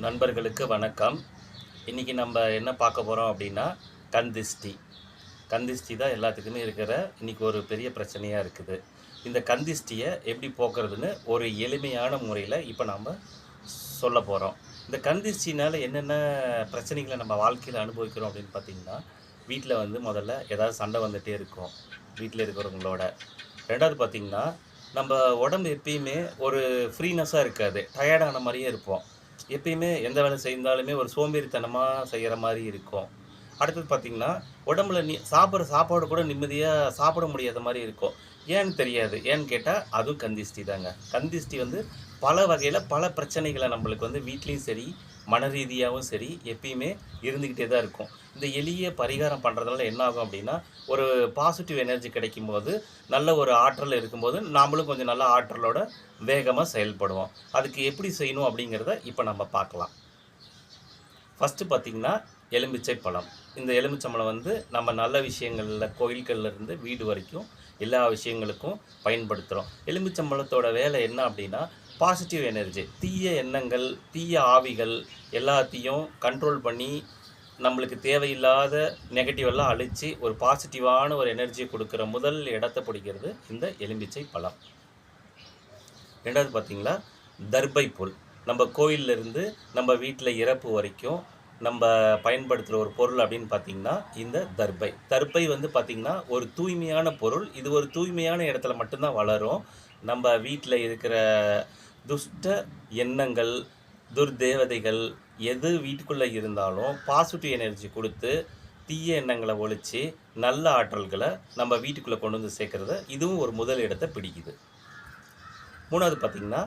நண்பர்களுக்கு வணக்கம். இன்றைக்கி நம்ம என்ன பார்க்க போகிறோம் அப்படின்னா கந்திஷ்டி. கந்திஷ்டி தான் எல்லாத்துக்குமே இருக்கிற இன்றைக்கி ஒரு பெரிய பிரச்சனையாக இருக்குது. இந்த கந்திஷ்டியை எப்படி போக்குறதுன்னு ஒரு எளிமையான முறையில் இப்போ நாம் சொல்ல போகிறோம். இந்த கந்திஷ்டினால் என்னென்ன பிரச்சனைகளை நம்ம வாழ்க்கையில் அனுபவிக்கிறோம் அப்படின்னு பார்த்திங்கன்னா, வீட்டில் முதல்ல ஏதாவது சண்டை வந்துகிட்டே இருக்கும் வீட்டில் இருக்கிறவங்களோட. ரெண்டாவது பார்த்திங்கன்னா, நம்ம உடம்பு எப்பயுமே ஒரு ஃப்ரீனஸ்ஸாக இருக்காது, டயர்டான மாதிரியே இருப்போம். எப்பயுமே எந்த வேலை செய்தாலுமே ஒரு சோம்பேறித்தனமாக செய்கிற மாதிரி இருக்கும். அடுத்தது பார்த்திங்கன்னா, உடம்புல சாப்பிட்ற சாப்பாடு கூட நிம்மதியாக சாப்பிட முடியாத மாதிரி இருக்கும். ஏன்னு தெரியாது. ஏன்னு கேட்டால் அதுவும் கந்திஷ்டி தாங்க. கந்திஷ்டி பல வகையில் பல பிரச்சனைகளை நம்மளுக்கு வீட்லேயும் சரி, மன ரீதியாகவும் சரி எப்பயுமே இருந்துக்கிட்டே தான் இருக்கும். இந்த எளிய பரிகாரம் பண்ணுறதுனால என்ன ஆகும் அப்படின்னா, ஒரு பாசிட்டிவ் எனர்ஜி கிடைக்கும்போது, நல்ல ஒரு ஆற்றல் இருக்கும்போது நாமளும் கொஞ்சம் நல்ல ஆற்றலோட வேகமாக செயல்படுவோம். அதுக்கு எப்படி செய்யணும் அப்படிங்கிறத இப்போ நம்ம பார்க்கலாம். ஃபஸ்ட்டு பார்த்திங்கன்னா, எலுமிச்சை பழம். இந்த எலுமிச்சம்பழம் நம்ம நல்ல விஷயங்களில் கோயில்கள்லேருந்து வீடு வரைக்கும் எல்லா விஷயங்களுக்கும் பயன்படுத்துகிறோம். எலுமிச்சம்பழத்தோட வேலை என்ன அப்படின்னா, பாசிட்டிவ் எனர்ஜி, தீய எண்ணங்கள், தீய ஆவிகள் எல்லாத்தையும் கண்ட்ரோல் பண்ணி நம்மளுக்கு தேவையில்லாத நெகட்டிவெல்லாம் அழித்து ஒரு பாசிட்டிவான ஒரு எனர்ஜியை கொடுக்குற முதல் இடத்த பிடிக்கிறது இந்த எலுமிச்சை பழம். ரெண்டாவது பார்த்திங்களா, தர்பை புல். நம்ம கோயிலிருந்து நம்ம வீட்டில் இறப்பு வரைக்கும் நம்ம பயன்படுத்துகிற ஒரு பொருள் அப்படின்னு பார்த்திங்கன்னா இந்த தர்பை. தர்பை பார்த்திங்கன்னா ஒரு தூய்மையான பொருள். இது ஒரு தூய்மையான இடத்துல மட்டும்தான் வளரும். நம்ம வீட்டில் இருக்கிற துஷ்ட எண்ணங்கள், துர்தேவதைகள் எது வீட்டுக்குள்ளே இருந்தாலும் பாசிட்டிவ் எனர்ஜி கொடுத்து தீய எண்ணங்களை ஒழித்து நல்ல ஆற்றல்களை நம்ம வீட்டுக்குள்ளே கொண்டு சேர்க்குறத இதுவும் ஒரு முதல் இடத்தை பிடிக்குது. மூணாவது பார்த்திங்கன்னா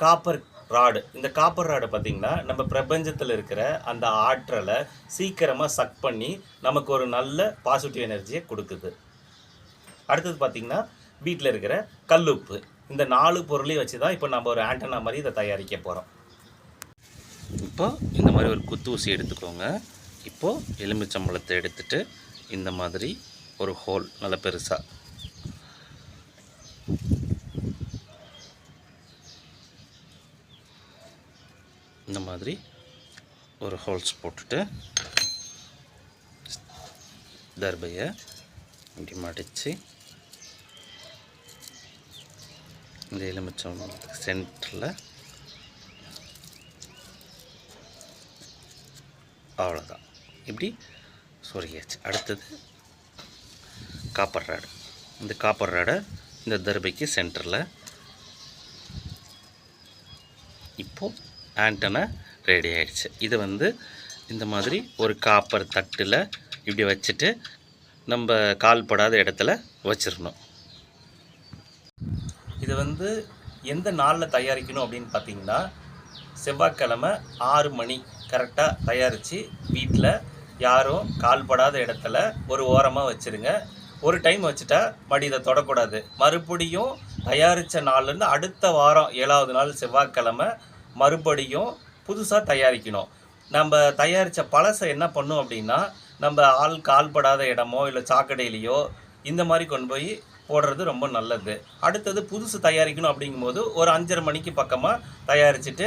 காப்பர் ராடு. இந்த காப்பர் ராடு பார்த்திங்கன்னா நம்ம பிரபஞ்சத்தில் இருக்கிற அந்த ஆற்றலை சீக்கிரமாக சக் பண்ணி நமக்கு ஒரு நல்ல பாசிட்டிவ் எனர்ஜியை கொடுக்குது. அடுத்தது பார்த்திங்கன்னா வீட்டில் இருக்கிற கல்லுப்பு. இந்த 4 பொருளையும் வச்சு தான் இப்போ நம்ம ஒரு ஆண்டனா மாதிரி இதை தயாரிக்க போகிறோம். இப்போ இந்த மாதிரி ஒரு குத்து ஊசி எடுத்துக்கோங்க. இப்போது எலுமிச்சம்பழத்தை எடுத்துகிட்டு இந்த மாதிரி ஒரு ஹோல் நல்ல பெருசாக இந்த மாதிரி ஒரு ஹோல்ஸ் போட்டுட்டு தர்பையை இப்படி மடித்து இந்த எலுமிச்சம் சென்டரில் அவ்வளோதான், இப்படி சொருகியாச்சு. அடுத்தது காப்பர் ராடு. இந்த காப்பர் ராடை இந்த தர்பைக்கு சென்டரில் இப்போது ஆண்டனா ரெடி ஆகிடுச்சு. இதை இந்த மாதிரி ஒரு காப்பர் தட்டில் இப்படி வச்சுட்டு நம்ம கால்படாத இடத்துல வச்சிடணும். இது எந்த நாளில் தயாரிக்கணும் அப்படின்னு பார்த்தீங்கன்னா, செவ்வாய்க்கிழமை 6 மணி கரெக்டாக தயாரித்து வீட்டில் யாரும் கால்படாத இடத்துல ஒரு ஓரமாக வச்சுருங்க. ஒரு டைம் வச்சுட்டா மறுபடியும் இதை தொடக்கூடாது. மறுபடியும் தயாரித்த நாள்லேருந்து அடுத்த வாரம் 7வது நாள் செவ்வாய்க்கிழமை மறுபடியும் புதுசாக தயாரிக்கணும். நம்ம தயாரித்த பழசை என்ன பண்ணும் அப்படின்னா, நம்ம கால்படாத இடமோ இல்லை சாக்கடையிலையோ இந்த மாதிரி கொண்டு போய் போடுறது ரொம்ப நல்லது. அடுத்தது புதுசு தயாரிக்கணும் அப்படிங்கும்போது ஒரு 5:30 மணிக்கு பக்கமாக தயாரிச்சுட்டு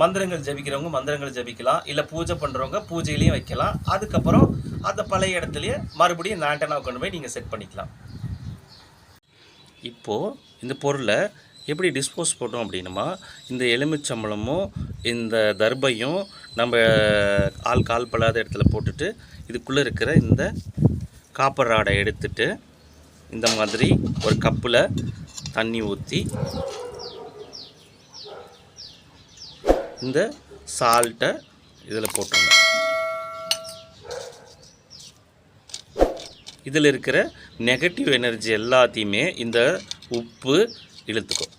மந்திரங்கள் ஜபிக்கிறவங்க மந்திரங்கள் ஜபிக்கலாம், இல்லை பூஜை பண்ணுறவங்க பூஜையிலையும் வைக்கலாம். அதுக்கப்புறம் அந்த பழைய இடத்துலையே மறுபடியும் இந்த ஆண்டனாவை கொண்டு போய் நீங்கள் செட் பண்ணிக்கலாம். இப்போது இந்த பொருளை எப்படி டிஸ்போஸ் பண்ணோம் அப்படின்னா, இந்த எலுமிச்சம்பழமும் இந்த தர்பையும் நம்ம கால்படாத இடத்துல போட்டுட்டு இதுக்குள்ளே இருக்கிற இந்த காப்பர் ராடை எடுத்துட்டு இந்த மாதிரி ஒரு கப்பில் தண்ணி ஊற்றி இந்த சால்ட்டை இதில் போட்டுருங்க. இதில் இருக்கிற நெகட்டிவ் எனர்ஜி எல்லாத்தையுமே இந்த உப்பு இழுத்துக்கும்.